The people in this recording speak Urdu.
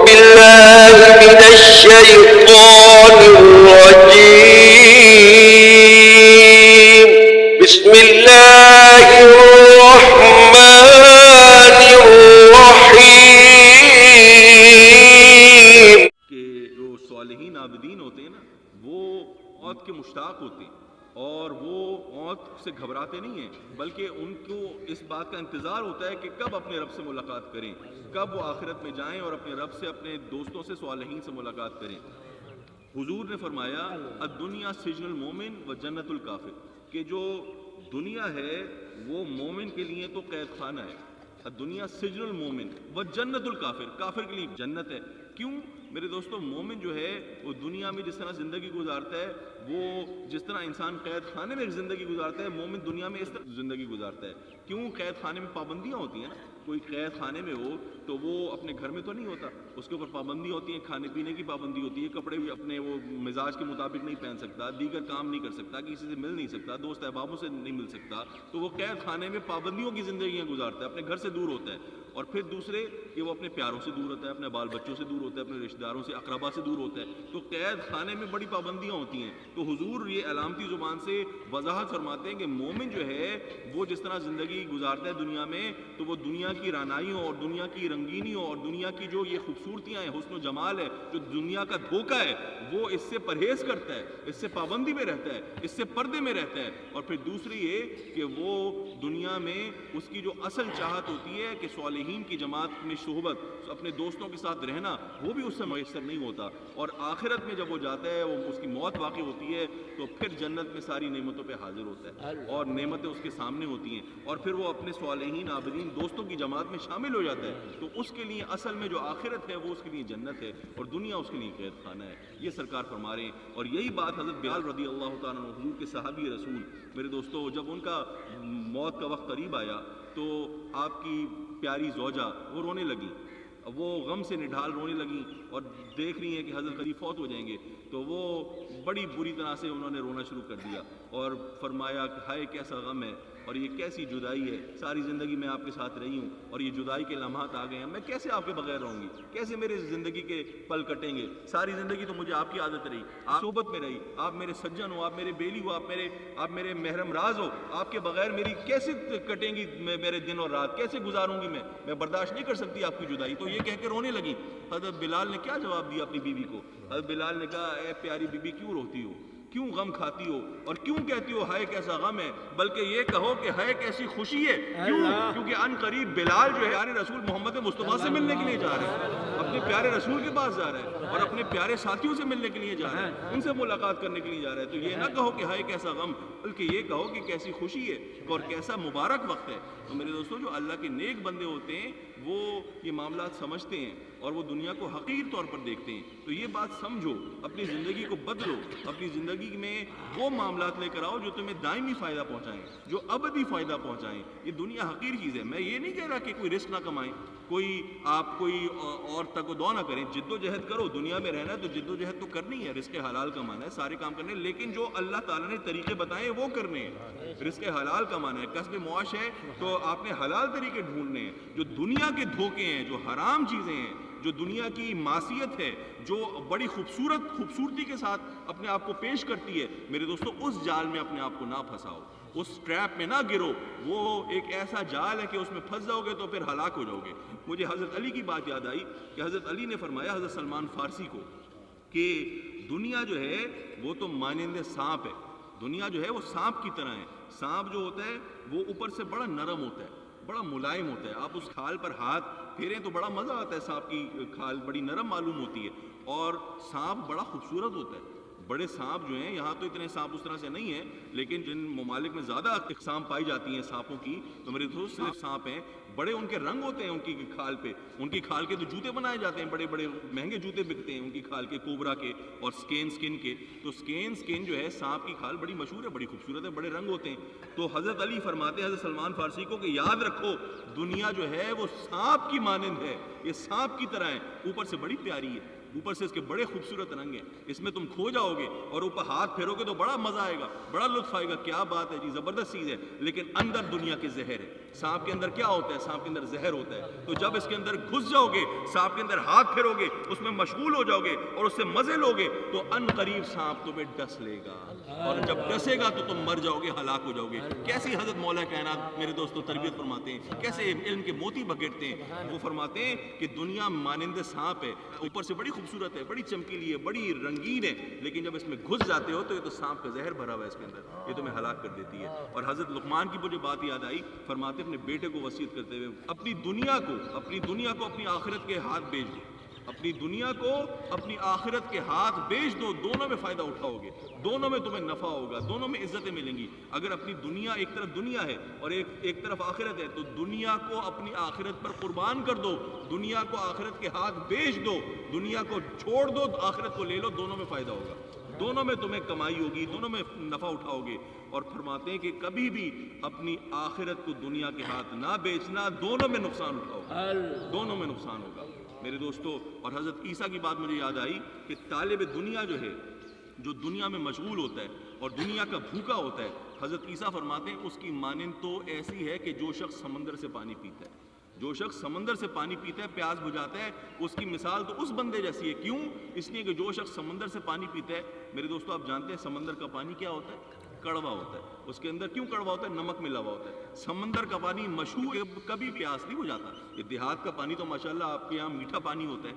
بالله من الشيطان الرجيم. بسم الله الرحمن الرحيم. کہ جو صالحین عابدین ہوتے ہیں نا وہ موت کے مشتاق ہوتے ہیں اور وہ موت سے گھبراتے نہیں ہیں، بلکہ ان کو اس بات کا انتظار ہوتا ہے کہ کب اپنے رب سے ملاقات کریں، کب وہ آخرت میں جائیں اور اپنے رب سے، اپنے دوستوں سے، صالحین سے ملاقات کریں۔ حضور نے فرمایا الدنیا سجن المومن و جنت الکافر، کہ جو دنیا ہے وہ مومن کے لیے تو قید خانہ ہے، الدنیا سجن المومن و جنت الکافر، کافر کے لیے جنت ہے۔ کیوں میرے دوستو؟ مومن جو ہے وہ دنیا میں جس طرح زندگی گزارتا ہے، وہ جس طرح انسان قید خانے میں زندگی گزارتا ہے، مومن دنیا میں اس طرح زندگی گزارتا ہے۔ کیوں؟ قید خانے میں پابندیاں ہوتی ہیں نا، کوئی قید خانے میں ہو تو وہ اپنے گھر میں تو نہیں ہوتا، اس کے اوپر پابندی ہوتی ہے، کھانے پینے کی پابندی ہوتی ہے، کپڑے بھی اپنے وہ مزاج کے مطابق نہیں پہن سکتا، دیگر کام نہیں کر سکتا، کسی سے مل نہیں سکتا، دوست احبابوں سے نہیں مل سکتا، تو وہ قید خانے میں پابندیوں کی زندگیاں گزارتا ہے، اپنے گھر سے دور ہوتا ہے۔ اور پھر دوسرے کہ وہ اپنے پیاروں سے دور ہوتا ہے، اپنے بال بچوں سے دور ہوتا ہے، اپنے رشتہ داروں سے، اقربا سے دور ہوتا ہے، تو قید خانے میں بڑی پابندیاں ہوتی ہیں۔ تو حضور یہ علامتی زبان سے وضاحت فرماتے ہیں کہ مومن جو ہے وہ جس طرح زندگی گزارتا ہے دنیا میں، تو وہ دنیا کی رعنائیوں اور دنیا کی رنگینیوں اور دنیا کی جو یہ خوبصورتیاں ہیں، حسن و جمال ہے، جو دنیا کا دھوکہ ہے، وہ اس سے پرہیز کرتا ہے، اس سے پابندی میں رہتا ہے، اس سے پردے میں رہتا ہے۔ اور پھر دوسری یہ کہ وہ دنیا میں اس کی جو اصل چاہت ہوتی ہے کہ صالحین کی جماعت میں صحبت، اپنے دوستوں کے ساتھ رہنا، وہ بھی اس سے میسر نہیں ہوتا۔ اور آخرت میں جب وہ جاتا ہے، وہ اس کی موت واقع ہوتی ہے، تو پھر جنت میں ساری نعمتوں پہ حاضر ہوتا ہے اور نعمتیں اس کے سامنے ہوتی ہیں، اور پھر وہ اپنے صالحین عابدین دوستوں کی جماعت میں شامل ہو جاتا ہے۔ تو اس کے لیے اصل میں جو آخرت ہے وہ اس کے لیے جنت ہے، اور دنیا اس کے لیے قید خانہ ہے، یہ سرکار فرما رہے ہیں۔ اور یہی بات حضرت بلال رضی اللہ تعالیٰ عنہ، حضور کے صحابی رسول، میرے دوستو، جب ان کا موت کا وقت قریب آیا تو آپ کی پیاری زوجہ وہ رونے لگی، وہ غم سے نڈھال رونے لگیں اور دیکھ رہی ہیں کہ حضرت قریب فوت ہو جائیں گے، تو وہ بڑی بری طرح سے انہوں نے رونا شروع کر دیا اور فرمایا کہ ہائے کیسا غم ہے اور یہ کیسی جدائی ہے، ساری زندگی میں آپ کے ساتھ رہی ہوں اور یہ جدائی کے لمحات آ گئے ہیں، میں کیسے آپ کے بغیر رہوں گی، کیسے میرے زندگی کے پل کٹیں گے، ساری زندگی تو مجھے آپ کی عادت رہی، آپ صحبت میں رہی، آپ میرے سجن ہو، آپ میرے بیلی ہو، آپ میرے محرم راز ہو، آپ کے بغیر میری کیسے کٹیں گی میرے دن اور رات، کیسے گزاروں گی میں برداشت نہیں کر سکتی آپ کی جدائی۔ تو یہ کہہ کے رونے لگی۔ حضرت بلال نے کیا جواب دیا اپنی بیوی کو؟ حضرت بلال نے کہا اے پیاری بیوی، کیوں روتی ہو، کیوں غم کھاتی ہو اور کیوں کہتی ہو ہائے کیسا غم ہے، بلکہ یہ کہو کہ ہائے کیسی خوشی ہے۔ کیوں؟ کیونکہ ان قریب بلال جو ہے پیارے رسول محمد مصطفیٰ سے ملنے کے لیے جا رہے ہیں، اپنے پیارے رسول کے پاس جا رہے ہیں اور اپنے پیارے ساتھیوں سے ملنے کے لیے جا رہے ہیں، ان سے ملاقات کرنے کے لیے جا رہے ہیں۔ تو یہ نہ کہو کہ ہائے کیسا غم، بلکہ یہ کہو کہ کیسی خوشی ہے اور کیسا مبارک وقت ہے۔ تو میرے دوستو، جو اللہ کے نیک بندے ہوتے ہیں وہ یہ معاملات سمجھتے ہیں اور وہ دنیا کو حقیر طور پر دیکھتے ہیں۔ تو یہ بات سمجھو، اپنی زندگی کو بدلو، اپنی زندگی میں وہ معاملات لے کر آؤ جو تمہیں دائمی فائدہ پہنچائیں، جو ابدی فائدہ پہنچائیں۔ یہ دنیا حقیر چیز ہے۔ میں یہ نہیں کہہ رہا کہ کوئی رزق نہ کمائیں، آپ کوئی اور تک و دو نہ کریں، جد و جہد کرو، دنیا میں رہنا ہے تو جد و جہد تو کرنی ہے، رزق حلال کمانا ہے، سارے کام کرنے ہیں، لیکن جو اللہ تعالیٰ نے طریقے بتائے وہ کرنے ہیں۔ رزق حلال کمانا ہے، کسب معاش ہے تو آپ نے حلال طریقے ڈھونڈنے ہیں۔ جو دنیا کے دھوکے ہیں، جو حرام چیزیں ہیں، جو دنیا کی معصیت ہے، جو بڑی خوبصورتی کے ساتھ اپنے آپ کو پیش کرتی ہے، میرے دوستو اس جال میں اپنے آپ کو نہ پھنساؤ، اس ٹریپ میں نہ گرو۔ وہ ایک ایسا جال ہے کہ اس میں پھنس جاؤ گے تو پھر ہلاک ہو جاؤ گے۔ مجھے حضرت علی کی بات یاد آئی کہ حضرت علی نے فرمایا حضرت سلمان فارسی کو کہ دنیا جو ہے وہ تو مانند سانپ ہے، دنیا جو ہے وہ سانپ کی طرح ہے۔ سانپ جو ہوتا ہے وہ اوپر سے بڑا نرم ہوتا ہے، بڑا ملائم ہوتا ہے، آپ اس کھال پر ہاتھ پھیریں تو بڑا مزہ آتا ہے، سانپ کی کھال بڑی نرم معلوم ہوتی ہے، اور سانپ بڑا خوبصورت ہوتا ہے۔ بڑے سانپ جو ہیں، یہاں تو اتنے سانپ اس طرح سے نہیں ہیں، لیکن جن ممالک میں زیادہ اقسام پائی جاتی ہیں سانپوں کی، تو میرے دوست صرف سانپ ہیں، بڑے ان کے رنگ ہوتے ہیں، ان کی کھال پہ، ان کی کھال کے تو جوتے بنائے جاتے ہیں، بڑے بڑے مہنگے جوتے بکتے ہیں ان کی کھال کے، کوبرا کے اور سکین کے۔ تو سکین جو ہے سانپ کی کھال بڑی مشہور ہے، بڑی خوبصورت ہے، بڑے رنگ ہوتے ہیں۔ تو حضرت علی فرماتے ہیں حضرت سلمان فارسی کو کہ یاد رکھو دنیا جو ہے وہ سانپ کی مانند ہے، یہ سانپ کی طرح ہے، اوپر سے بڑی پیاری ہے، اوپر سے اس کے بڑے خوبصورت رنگ ہیں، اس میں تم کھو جاؤ گے اور اوپر ہاتھ پھیرو گے تو بڑا مزہ آئے گا، بڑا لطف آئے گا، کیا بات ہے جی، زبردست چیز ہے، لیکن اندر دنیا کے زہر ہے۔ سانپ کے اندر کیا ہوتا ہے؟ سانپ کے اندر زہر ہوتا ہے، تو جب اس کے اندر گھس جاؤ گے، سانپ کے اندر ہاتھ پھیرو گے، اس میں مشغول ہو جاؤ گے اور اس سے مزے لو گے تو ان قریب سانپ تمہیں ڈس لے گا، اور جب ڈسے گا تو تم مر جاؤ گے، ہلاک ہو جاؤ گے۔ کیسی حضرت مولا کائنات میرے دوستوں تربیت فرماتے ہیں، کیسے علم کے موتی بکھیرتے ہیں۔ وہ فرماتے ہیں کہ دنیا مانند سانپ ہے، اوپر سے بڑی خوبصورت ہے، بڑی چمکیلی ہے، بڑی رنگین ہے، لیکن جب اس میں گھس جاتے ہو تو یہ تو سانپ کا زہر بھرا ہوا ہے اس کے اندر، یہ تمہیں ہلاک کر دیتی ہے۔ اور حضرت لقمان کی مجھے بات یاد آئی، فرماتے اپنے بیٹے کو وصیت کرتے ہوئے، اپنی دنیا کو اپنی آخرت کے ہاتھ بیچ دو، اپنی دنیا کو اپنی آخرت کے ہاتھ بیچ دو، دونوں میں فائدہ اٹھاؤ گے، دونوں میں تمہیں نفع ہوگا، دونوں میں عزتیں ملیں گی۔ اگر اپنی دنیا ایک طرف دنیا ہے اور ایک طرف آخرت ہے تو دنیا کو اپنی آخرت پر قربان کر دو، دنیا کو آخرت کے ہاتھ بیچ دو، دنیا کو چھوڑ دو، آخرت کو لے لو، دونوں میں فائدہ ہوگا، دونوں میں تمہیں کمائی ہوگی، دونوں میں نفع اٹھاؤ گے۔ اور فرماتے ہیں کہ کبھی بھی اپنی آخرت کو دنیا کے ہاتھ نہ بیچنا، دونوں میں نقصان اٹھاؤ، دونوں میں نقصان ہوگا میرے دوستو۔ اور حضرت عیسیٰ کی بات مجھے یاد آئی کہ طالب دنیا جو ہے، جو دنیا میں مشغول ہوتا ہے اور دنیا کا بھوکا ہوتا ہے، حضرت عیسیٰ فرماتے ہیں اس کی مانند تو ایسی ہے کہ جو شخص سمندر سے پانی پیتا ہے، جو شخص سمندر سے پانی پیتا ہے، پیاس بجھاتا ہے، اس کی مثال تو اس بندے جیسی ہے۔ کیوں؟ اس لیے کہ جو شخص سمندر سے پانی پیتا ہے، میرے دوستو آپ جانتے ہیں سمندر کا پانی کیا ہوتا ہے؟ کڑوا ہوتا ہے۔ اس کے اندر کیوں کڑوا ہوتا ہے؟ نمک ملا ہوا ہوتا ہے۔ سمندر کا پانی مشہور ہے، کبھی پیاس نہیں بجھاتا۔ یہ دیہات کا پانی تو ماشاءاللہ آپ کے یہاں میٹھا پانی ہوتا ہے۔